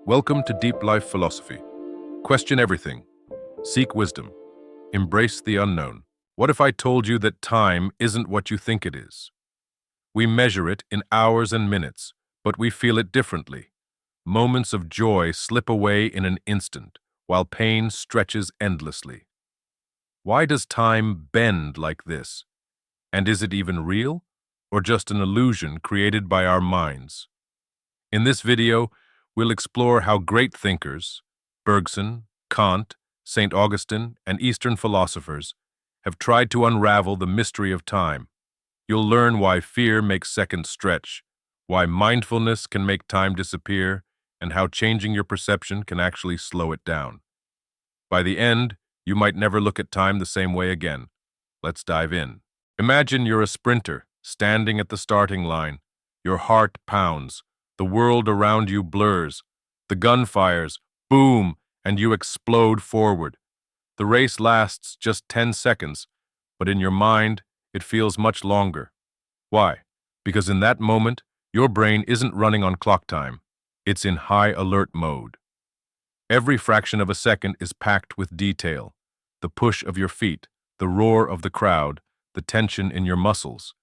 Welcome to Deep Life Philosophy. Question everything. Seek wisdom. Embrace the unknown. What if I told you that time isn't what you think it is? We measure it in hours and minutes, but we feel it differently. Moments of joy slip away in an instant, while pain stretches endlessly. Why does time bend like this? And is it even real, or just an illusion created by our minds? In this video, we'll explore how great thinkers, Bergson, Kant, St. Augustine, and Eastern philosophers, have tried to unravel the mystery of time. You'll learn why fear makes seconds stretch, why mindfulness can make time disappear, and how changing your perception can actually slow it down. By the end, you might never look at time the same way again. Let's dive in. Imagine you're a sprinter, standing at the starting line. Your heart pounds. The world around you blurs. The gun fires, boom, and you explode forward. The race lasts just 10 seconds, but in your mind, it feels much longer. Why? Because in that moment, your brain isn't running on clock time. It's in high alert mode. Every fraction of a second is packed with detail. The push of your feet, the roar of the crowd, the tension in your muscles.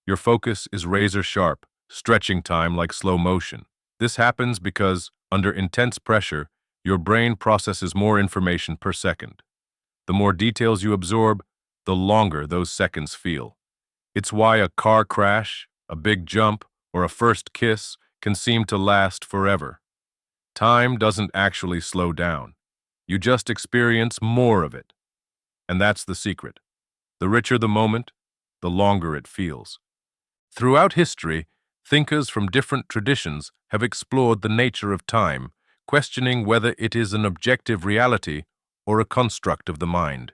Your focus is razor sharp, stretching time like slow motion. This happens because, under intense pressure, your brain processes more information per second. The more details you absorb, the longer those seconds feel. It's why a car crash, a big jump, or a first kiss can seem to last forever. Time doesn't actually slow down. You just experience more of it. And that's the secret. The richer the moment, the longer it feels. Throughout history, thinkers from different traditions have explored the nature of time, questioning whether it is an objective reality or a construct of the mind.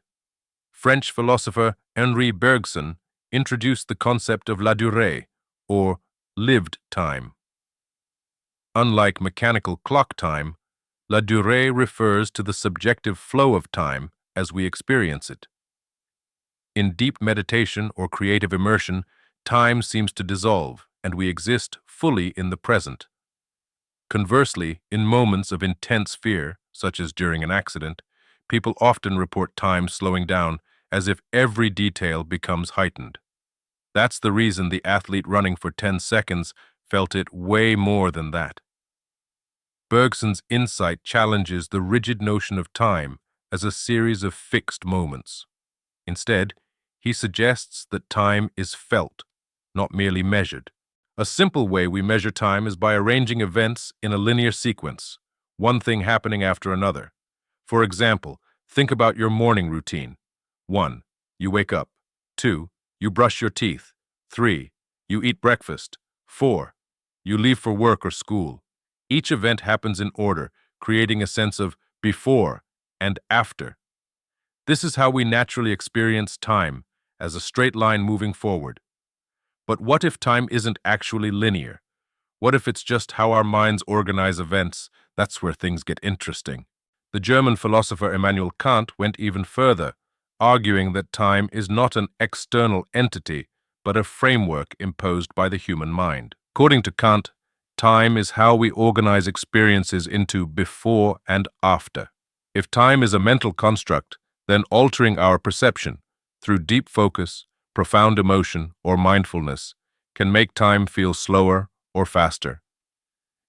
French philosopher Henri Bergson introduced the concept of la durée, or lived time. Unlike mechanical clock time, la durée refers to the subjective flow of time as we experience it. In deep meditation or creative immersion, time seems to dissolve, and we exist fully in the present. Conversely, in moments of intense fear, such as during an accident, people often report time slowing down as if every detail becomes heightened. That's the reason the athlete running for 10 seconds felt it way more than that. Bergson's insight challenges the rigid notion of time as a series of fixed moments. Instead, he suggests that time is felt, not merely measured. A simple way we measure time is by arranging events in a linear sequence, one thing happening after another. For example, think about your morning routine. 1. You wake up. 2. You brush your teeth. 3. You eat breakfast. 4. You leave for work or school. Each event happens in order, creating a sense of before and after. This is how we naturally experience time, as a straight line moving forward. But what if time isn't actually linear? What if it's just how our minds organize events? That's where things get interesting. The German philosopher Immanuel Kant went even further, arguing that time is not an external entity, but a framework imposed by the human mind. According to Kant, time is how we organize experiences into before and after. If time is a mental construct, then altering our perception through deep focus, profound emotion, or mindfulness can make time feel slower or faster.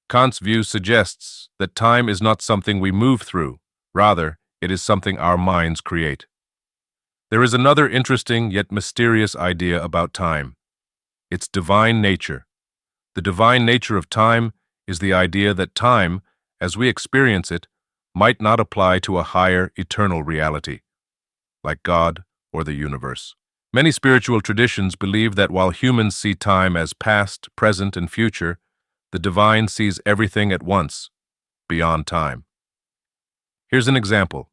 Kant's view suggests that time is not something we move through, rather, it is something our minds create. There is another interesting yet mysterious idea about time: its divine nature. The divine nature of time is the idea that time, as we experience it, might not apply to a higher, eternal reality, like God or the universe. Many spiritual traditions believe that while humans see time as past, present, and future, the divine sees everything at once, beyond time. Here's an example.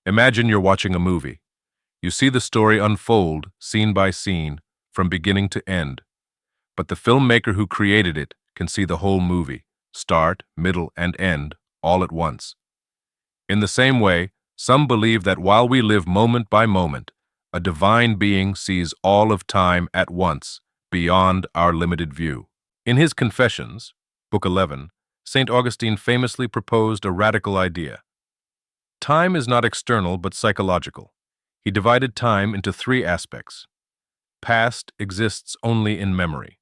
Imagine you're watching a movie. You see the story unfold, scene by scene, from beginning to end. But the filmmaker who created it can see the whole movie, start, middle, and end, all at once. In the same way, some believe that while we live moment by moment, a divine being sees all of time at once, beyond our limited view. In his Confessions, Book 11, St. Augustine famously proposed a radical idea. Time is not external but psychological. He divided time into three aspects. Past exists only in memory.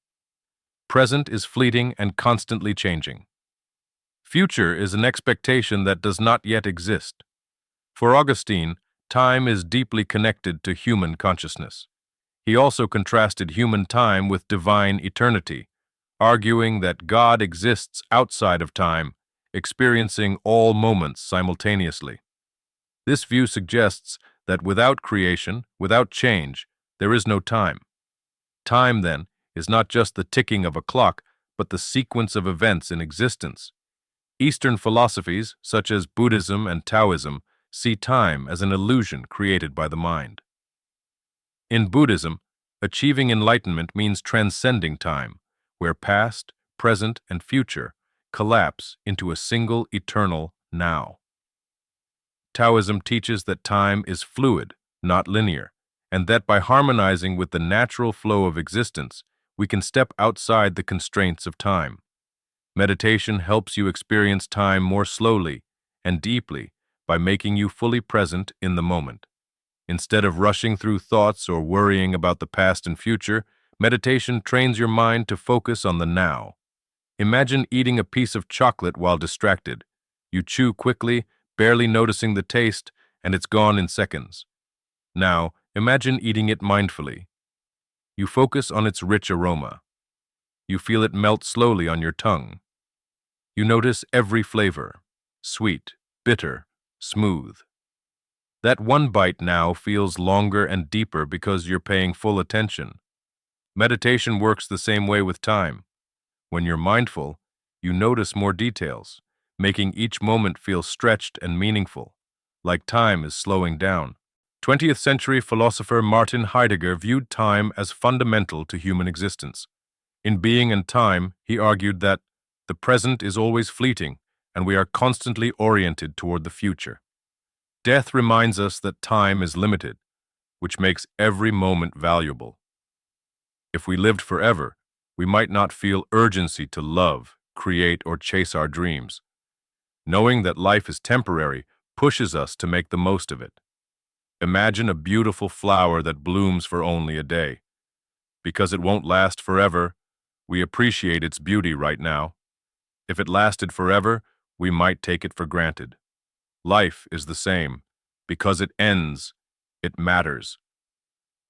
Present is fleeting and constantly changing. Future is an expectation that does not yet exist. For Augustine, time is deeply connected to human consciousness. He also contrasted human time with divine eternity, arguing that God exists outside of time, experiencing all moments simultaneously. This view suggests that without creation, without change, there is no time. Time, then, is not just the ticking of a clock, but the sequence of events in existence. Eastern philosophies, such as Buddhism and Taoism, see time as an illusion created by the mind. In Buddhism, achieving enlightenment means transcending time, where past, present, and future collapse into a single eternal now. Taoism teaches that time is fluid, not linear, and that by harmonizing with the natural flow of existence, we can step outside the constraints of time. Meditation helps you experience time more slowly and deeply by making you fully present in the moment. Instead of rushing through thoughts or worrying about the past and future, meditation trains your mind to focus on the now. Imagine eating a piece of chocolate while distracted. You chew quickly, barely noticing the taste, and it's gone in seconds. Now, imagine eating it mindfully. You focus on its rich aroma. You feel it melt slowly on your tongue. You notice every flavor: sweet, bitter, smooth. That one bite now feels longer and deeper because you're paying full attention. Meditation works the same way with time. When you're mindful, you notice more details, making each moment feel stretched and meaningful, like time is slowing down. 20th century philosopher Martin Heidegger viewed time as fundamental to human existence. In Being and Time, he argued that the present is always fleeting, and we are constantly oriented toward the future. Death reminds us that time is limited, which makes every moment valuable. If we lived forever, we might not feel urgency to love, create, or chase our dreams. Knowing that life is temporary pushes us to make the most of it. Imagine a beautiful flower that blooms for only a day. Because it won't last forever, we appreciate its beauty right now. If it lasted forever, we might take it for granted. Life is the same. Because it ends, it matters.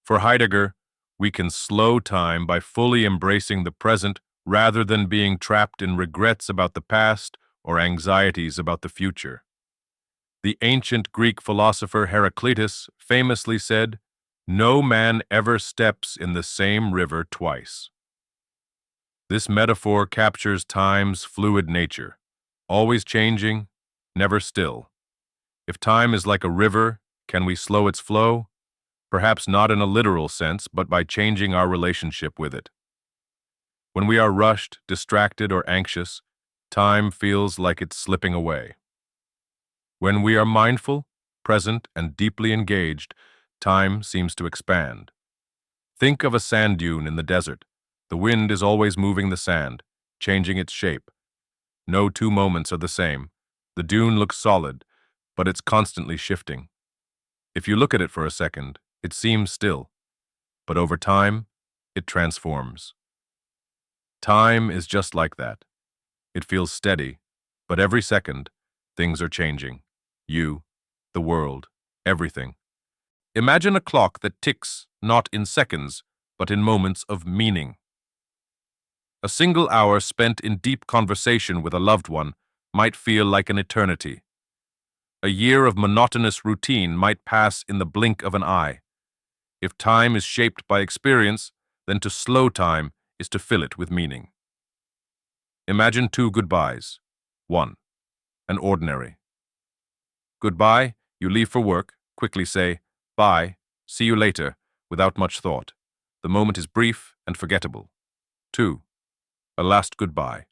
For Heidegger, we can slow time by fully embracing the present rather than being trapped in regrets about the past or anxieties about the future. The ancient Greek philosopher Heraclitus famously said, "No man ever steps in the same river twice." This metaphor captures time's fluid nature, always changing, never still. If time is like a river, can we slow its flow? Perhaps not in a literal sense, but by changing our relationship with it. When we are rushed, distracted, or anxious, time feels like it's slipping away. When we are mindful, present, and deeply engaged, time seems to expand. Think of a sand dune in the desert. The wind is always moving the sand, changing its shape. No two moments are the same. The dune looks solid, but it's constantly shifting. If you look at it for a second, it seems still, but over time, it transforms. Time is just like that. It feels steady, but every second, things are changing. You, the world, everything. Imagine a clock that ticks not in seconds, but in moments of meaning. A single hour spent in deep conversation with a loved one might feel like an eternity. A year of monotonous routine might pass in the blink of an eye. If time is shaped by experience, then to slow time is to fill it with meaning. Imagine two goodbyes. One, an ordinary. Goodbye, you leave for work, quickly say, "Bye, see you later," without much thought. The moment is brief and forgettable. Two, a last goodbye.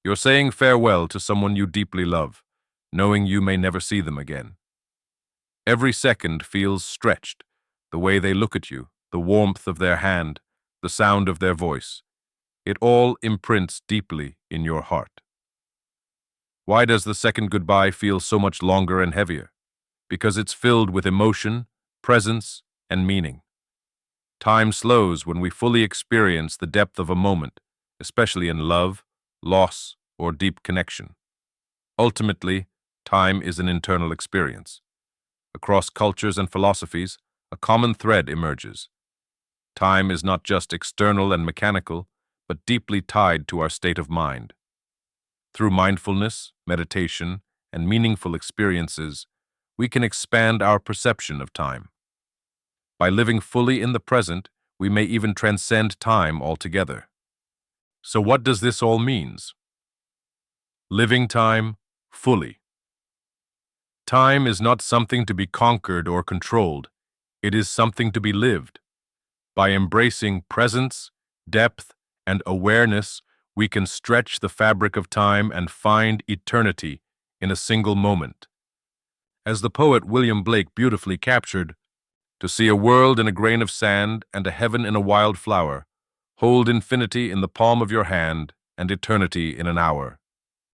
You're saying farewell to someone you deeply love, knowing you may never see them again. Every second feels stretched, the way they look at you, the warmth of their hand, the sound of their voice. It all imprints deeply in your heart. Why does the second goodbye feel so much longer and heavier? Because it's filled with emotion, presence, and meaning. Time slows when we fully experience the depth of a moment, especially in love, loss, or deep connection. Ultimately, time is an internal experience. Across cultures and philosophies, a common thread emerges. Time is not just external and mechanical, but deeply tied to our state of mind. Through mindfulness, meditation, and meaningful experiences, we can expand our perception of time. By living fully in the present, we may even transcend time altogether. So what does this all mean? Living time fully. Time is not something to be conquered or controlled. It is something to be lived. By embracing presence, depth, and awareness, we can stretch the fabric of time and find eternity in a single moment. As the poet William Blake beautifully captured, to see a world in a grain of sand and a heaven in a wild flower, hold infinity in the palm of your hand and eternity in an hour.